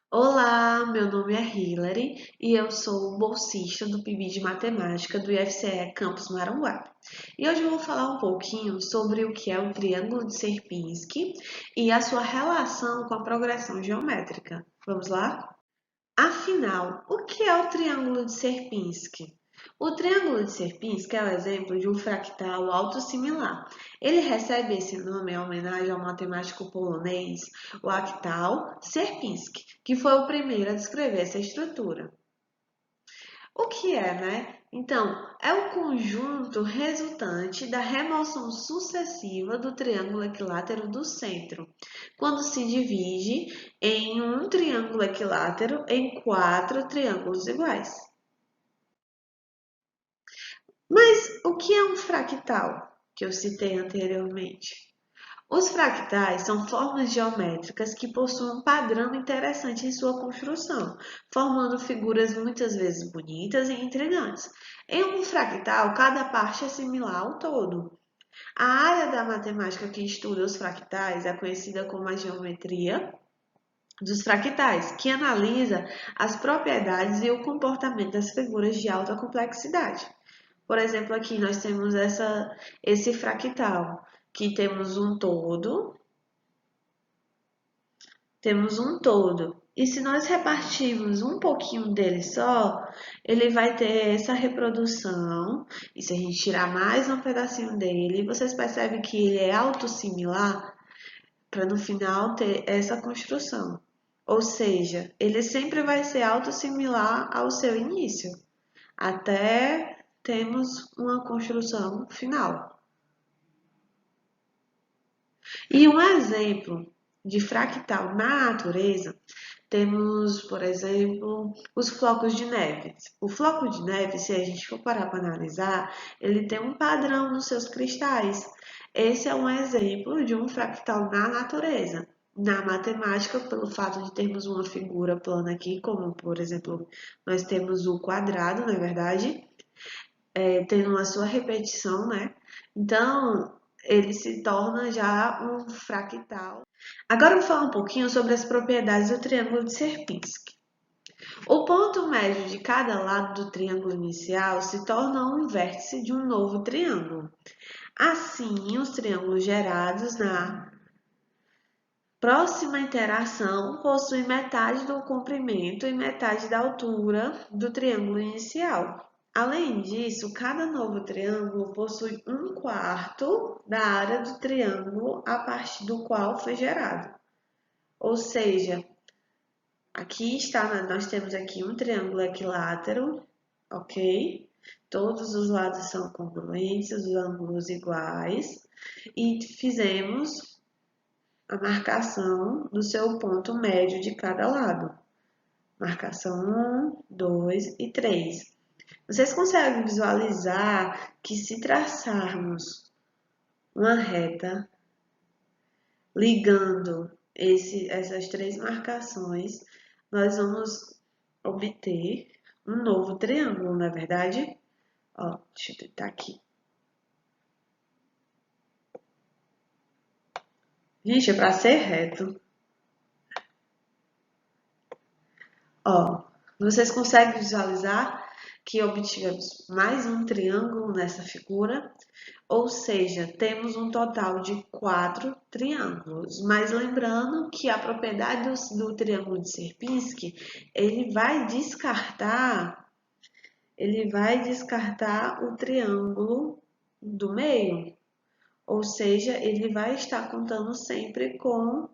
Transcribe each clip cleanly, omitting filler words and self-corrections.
Olá, meu nome é Hilary e eu sou bolsista do PIB de Matemática do IFCE Campus Maranguape. E hoje eu vou falar um pouquinho sobre o que é o triângulo de Sierpinski e a sua relação com a progressão geométrica. Vamos lá? Afinal, o que é o triângulo de Sierpinski? O triângulo de Sierpinski é o exemplo de um fractal autossimilar. Ele recebe esse nome em homenagem ao matemático polonês Wachtal Sierpinski, que foi o primeiro a descrever essa estrutura. O que é, né? Então, é o conjunto resultante da remoção sucessiva do triângulo equilátero do centro, quando se divide em um triângulo equilátero em quatro triângulos iguais. Mas o que é um fractal, que eu citei anteriormente? Os fractais são formas geométricas que possuem um padrão interessante em sua construção, formando figuras muitas vezes bonitas e intrigantes. Em um fractal, cada parte é similar ao todo. A área da matemática que estuda os fractais é conhecida como a geometria dos fractais, que analisa as propriedades e o comportamento das figuras de alta complexidade. Por exemplo, aqui nós temos esse fractal, que temos um todo, e se nós repartirmos um pouquinho dele só, ele vai ter essa reprodução, e se a gente tirar mais um pedacinho dele, vocês percebem que ele é autossimilar para no final ter essa construção. Ou seja, ele sempre vai ser autossimilar ao seu início, até termos uma construção final. E um exemplo de fractal na natureza, temos, por exemplo, os flocos de neve. O floco de neve, se a gente for parar para analisar, ele tem um padrão nos seus cristais. Esse é um exemplo de um fractal na natureza. Na matemática, pelo fato de termos uma figura plana aqui, como por exemplo, nós temos o quadrado, não é verdade? Tendo a sua repetição, né? Então, ele se torna já um fractal. Agora eu vou falar um pouquinho sobre as propriedades do triângulo de Sierpinski. O ponto médio de cada lado do triângulo inicial se torna um vértice de um novo triângulo. Assim, os triângulos gerados na próxima interação possuem metade do comprimento e metade da altura do triângulo inicial. Além disso, cada novo triângulo possui um quarto da área do triângulo a partir do qual foi gerado. Ou seja, nós temos aqui um triângulo equilátero, ok? Todos os lados são congruentes, os ângulos iguais, e fizemos a marcação do seu ponto médio de cada lado. Marcação 1, 2 e 3. Vocês conseguem visualizar que se traçarmos uma reta ligando essas três marcações, nós vamos obter um novo triângulo, não é verdade? Ó, deixa eu tentar aqui. Gente, é para ser reto. Ó, vocês conseguem visualizar que obtivemos mais um triângulo nessa figura? Ou seja, temos um total de 4 triângulos. Mas lembrando que a propriedade do triângulo de Sierpinski, ele vai descartar o triângulo do meio. Ou seja, ele vai estar contando sempre com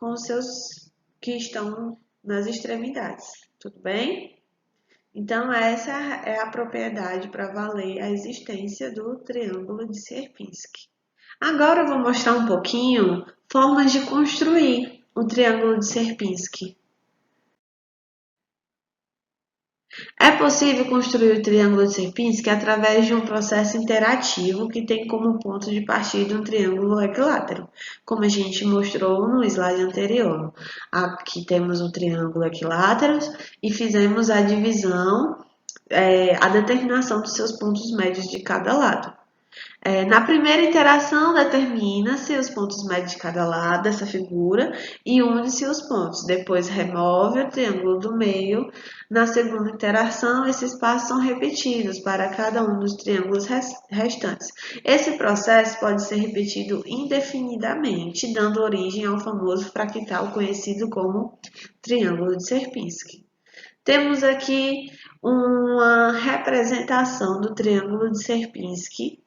os seus que estão nas extremidades. Tudo bem? Então, essa é a propriedade para valer a existência do triângulo de Sierpinski. Agora eu vou mostrar um pouquinho formas de construir o triângulo de Sierpinski. É possível construir o triângulo de Sierpinski através de um processo interativo que tem como ponto de partida um triângulo equilátero, como a gente mostrou no slide anterior. Aqui temos um triângulo equilátero e fizemos a divisão, a determinação dos seus pontos médios de cada lado. Na primeira interação, determina-se os pontos médios de cada lado dessa figura e une-se os pontos. Depois, remove o triângulo do meio. Na segunda interação, esses passos são repetidos para cada um dos triângulos restantes. Esse processo pode ser repetido indefinidamente, dando origem ao famoso fractal conhecido como triângulo de Sierpinski. Temos aqui uma representação do triângulo de Sierpinski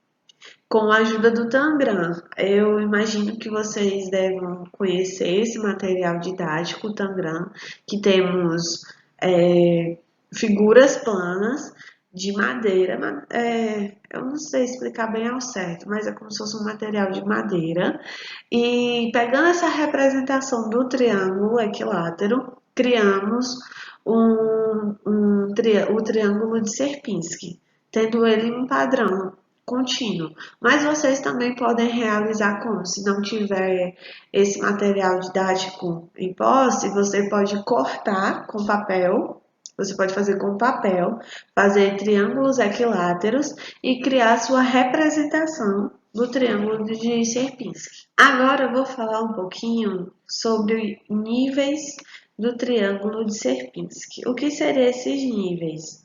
com a ajuda do Tangram. Eu imagino que vocês devem conhecer esse material didático, o Tangram, que temos figuras planas de madeira. Eu não sei explicar bem ao certo, mas é como se fosse um material de madeira. E pegando essa representação do triângulo equilátero, criamos o triângulo de Sierpinski, tendo ele um padrão contínuo. Mas vocês também podem realizar como, se não tiver esse material didático em posse, você pode cortar com papel, você pode fazer com papel, fazer triângulos equiláteros e criar sua representação do triângulo de Sierpinski. Agora eu vou falar um pouquinho sobre níveis do triângulo de Sierpinski. O que seriam esses níveis?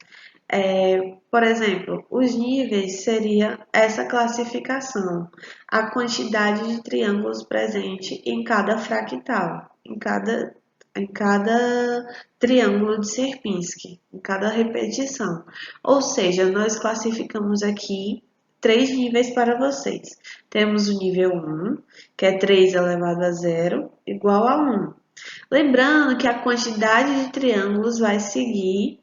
Por exemplo, os níveis seria essa classificação, a quantidade de triângulos presente em cada fractal, em cada triângulo de Sierpinski, em cada repetição. Ou seja, nós classificamos aqui 3 níveis para vocês. Temos o nível 1, que é 3 elevado a 0, igual a 1. Lembrando que a quantidade de triângulos vai seguir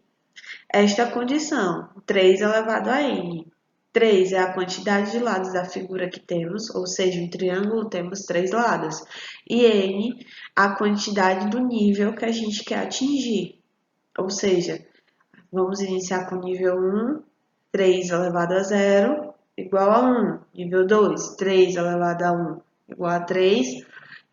esta condição, 3 elevado a n. 3 é a quantidade de lados da figura que temos, ou seja, um triângulo temos 3 lados. E n, a quantidade do nível que a gente quer atingir. Ou seja, vamos iniciar com nível 1, 3 elevado a 0, igual a 1. Nível 2, 3 elevado a 1, igual a 3.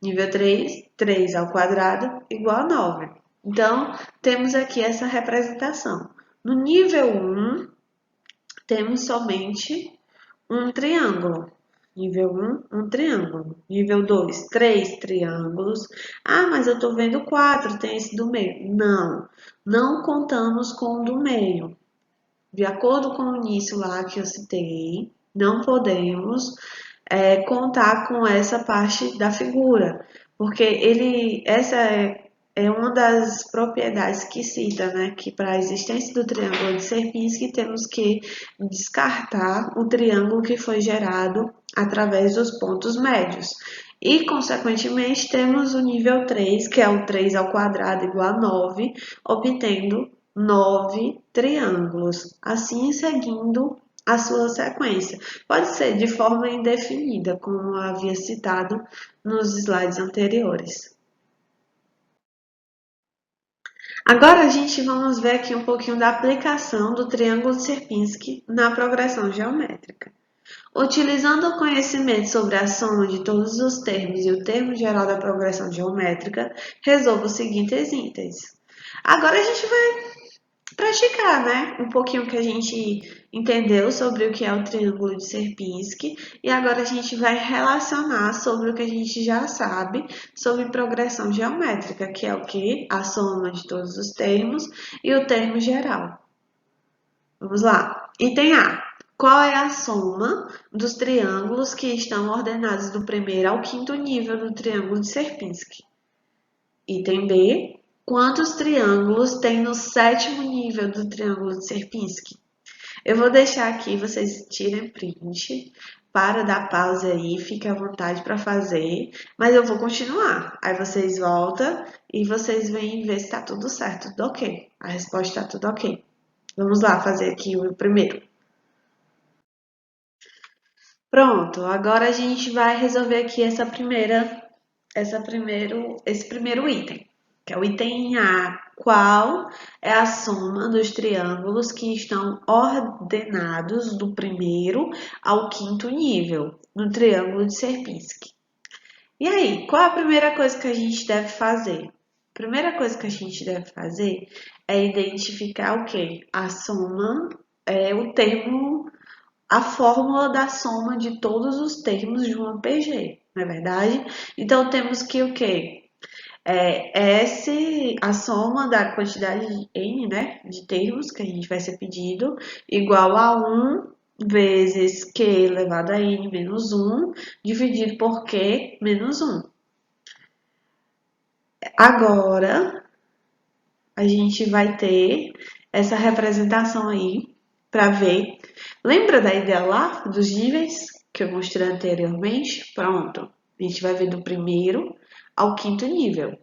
Nível 3, 3 ao quadrado, igual a 9. Então, temos aqui essa representação. No nível 1, temos somente um triângulo. Nível 1, um triângulo. Nível 2, 3 triângulos. Ah, mas eu estou vendo 4, tem esse do meio. Não, não contamos com o do meio. De acordo com o início lá que eu citei, não podemos contar com essa parte da figura, porque essa é uma das propriedades que cita, né, que para a existência do triângulo de Sierpinski temos que descartar o triângulo que foi gerado através dos pontos médios. E, consequentemente, temos o nível 3, que é o 3 ao quadrado igual a 9, obtendo 9 triângulos, assim seguindo a sua sequência. Pode ser de forma indefinida, como eu havia citado nos slides anteriores. Agora a gente vamos ver aqui um pouquinho da aplicação do triângulo de Sierpinski na progressão geométrica. Utilizando o conhecimento sobre a soma de todos os termos e o termo geral da progressão geométrica, resolva os seguintes itens. Agora a gente vai praticar, né? Um pouquinho que a gente entendeu sobre o que é o triângulo de Sierpinski e agora a gente vai relacionar sobre o que a gente já sabe sobre progressão geométrica, que é o que? A soma de todos os termos e o termo geral. Vamos lá. Item A. Qual é a soma dos triângulos que estão ordenados do primeiro ao quinto nível do triângulo de Sierpinski? Item B. Quantos triângulos tem no sétimo nível do triângulo de Sierpinski? Eu vou deixar aqui, vocês tirem print, para dar pausa aí, fique à vontade para fazer, mas eu vou continuar. Aí vocês voltam e vocês vêm ver se está tudo certo, tudo ok. A resposta está tudo ok. Vamos lá fazer aqui o primeiro. Pronto, agora a gente vai resolver aqui esse primeiro item, que é o item A. Qual é a soma dos triângulos que estão ordenados do primeiro ao quinto nível no triângulo de Sierpinski? E aí, qual a primeira coisa que a gente deve fazer? A primeira coisa que a gente deve fazer é identificar o quê? A soma é o termo a fórmula da soma de todos os termos de uma PG, não é verdade? Então, temos que o quê? A soma da quantidade de N, né, de termos que a gente vai ser pedido, igual a 1 vezes Q elevado a N menos 1, dividido por Q menos 1. Agora, a gente vai ter essa representação aí para ver. Lembra da ideia lá dos níveis que eu mostrei anteriormente? Pronto. A gente vai ver do primeiro ao quinto nível.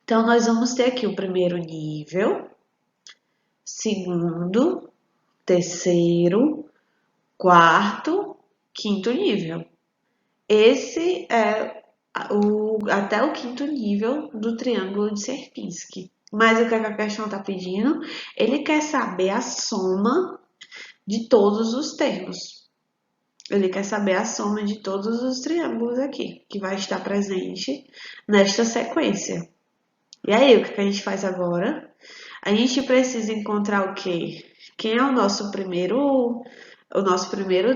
Então, nós vamos ter aqui o primeiro nível, segundo, terceiro, quarto, quinto nível. Esse é até o quinto nível do triângulo de Sierpinski. Mas o que a questão está pedindo? Ele quer saber a soma de todos os termos. Ele quer saber a soma de todos os triângulos aqui, que vai estar presente nesta sequência. E aí, o que a gente faz agora? A gente precisa encontrar o quê? Quem é o nosso primeiro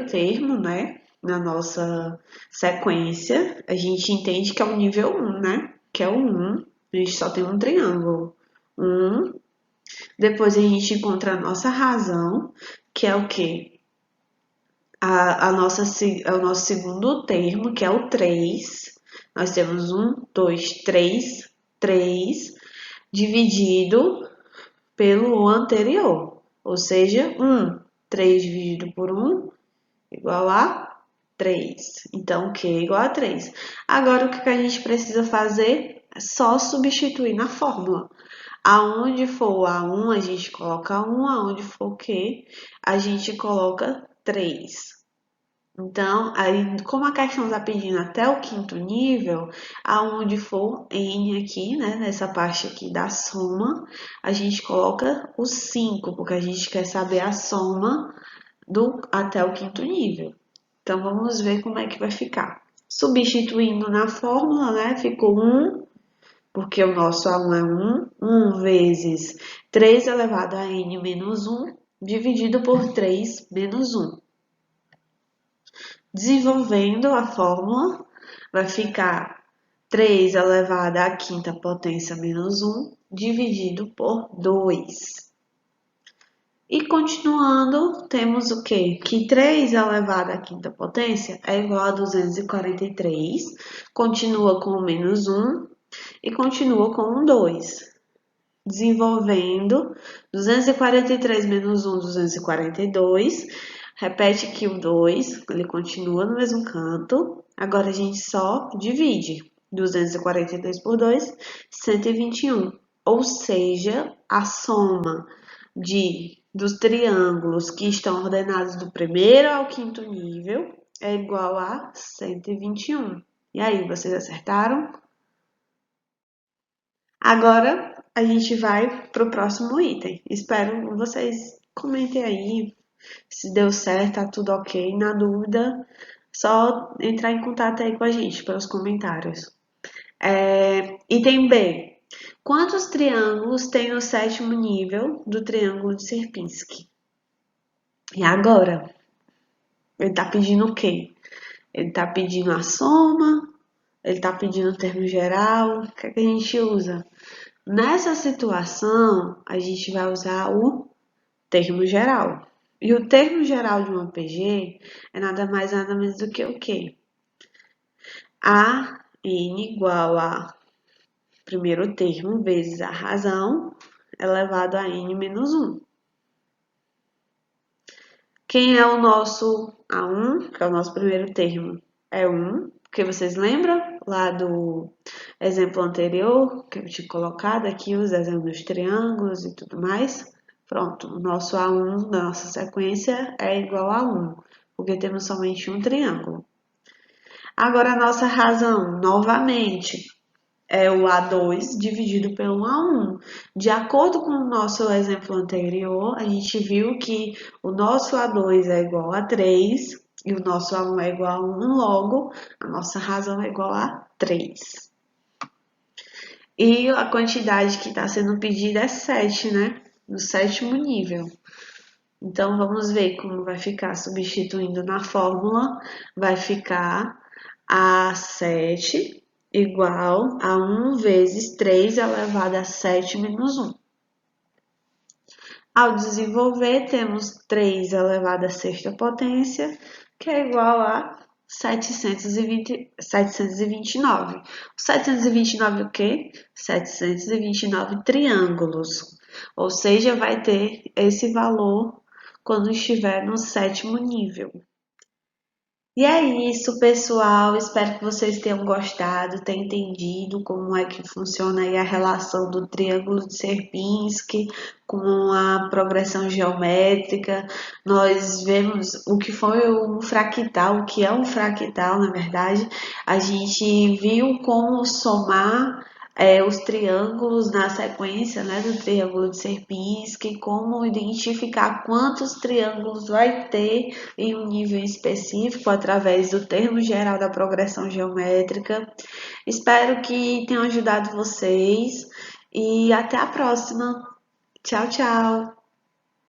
termo, né? Na nossa sequência. A gente entende que é o nível 1, né? Que é o 1. A gente só tem um triângulo. 1. Depois a gente encontra a nossa razão, que é o quê? É o nosso segundo termo, que é o 3. Nós temos 1, 2, 3, 3, dividido pelo anterior. Ou seja, 3 dividido por 1 igual a 3. Então, Q é igual a 3. Agora, o que a gente precisa fazer é só substituir na fórmula. Aonde for A1, a gente coloca 1, aonde for Q, a gente coloca 3. Então, aí, como a questão está pedindo até o quinto nível, aonde for N aqui, né, nessa parte aqui da soma, a gente coloca o 5, porque a gente quer saber a soma até o quinto nível. Então, vamos ver como é que vai ficar. Substituindo na fórmula, né, ficou 1, porque o nosso A1 é 1, 1 vezes 3 elevado a N menos 1, dividido por 3 menos 1. Desenvolvendo a fórmula, vai ficar 3 elevado à quinta potência menos 1, dividido por 2. E continuando, temos o quê? Que 3 elevado à quinta potência é igual a 243, continua com o menos 1 e continua com o 2. Desenvolvendo, 243 menos 1, 242. Repete aqui o 2, ele continua no mesmo canto. Agora a gente só divide. 242 por 2, 121. Ou seja, a soma dos triângulos que estão ordenados do primeiro ao quinto nível é igual a 121. E aí, vocês acertaram? Agora a gente vai para o próximo item. Espero que vocês comentem aí se deu certo, tá tudo ok. Na dúvida, só entrar em contato aí com a gente pelos comentários. Item B. Quantos triângulos tem no sétimo nível do triângulo de Sierpinski? E agora? Ele está pedindo o quê? Ele está pedindo a soma? Ele está pedindo o termo geral? O que é que a gente usa? Nessa situação, a gente vai usar o termo geral. E o termo geral de uma PG é nada mais nada menos do que o quê? A n igual a primeiro termo vezes a razão elevado a n menos 1. Quem é o nosso A1, que é o nosso primeiro termo? É 1, porque vocês lembram lá do exemplo anterior, que eu tinha colocado aqui os exemplos dos triângulos e tudo mais? Pronto, o nosso A1 da nossa sequência é igual a 1, porque temos somente um triângulo. Agora, a nossa razão, novamente, é o A2 dividido pelo A1. De acordo com o nosso exemplo anterior, a gente viu que o nosso A2 é igual a 3 e o nosso A1 é igual a 1, logo a nossa razão é igual a 3. E a quantidade que está sendo pedida é 7, né? No sétimo nível. Então, vamos ver como vai ficar substituindo na fórmula. Vai ficar A7 igual a 1 vezes 3 elevado a 7 menos 1. Ao desenvolver, temos 3 elevado à sexta potência, que é igual a 729. O 729 o quê? 729 triângulos. Ou seja, vai ter esse valor quando estiver no sétimo nível. E é isso, pessoal. Espero que vocês tenham gostado, tenham entendido como é que funciona aí a relação do triângulo de Sierpinski com a progressão geométrica. Nós vemos o que foi um fractal, o que é um fractal, na verdade. A gente viu como somar os triângulos na sequência, né, do triângulo de Sierpinski, como identificar quantos triângulos vai ter em um nível específico através do termo geral da progressão geométrica. Espero que tenham ajudado vocês e até a próxima. Tchau, tchau!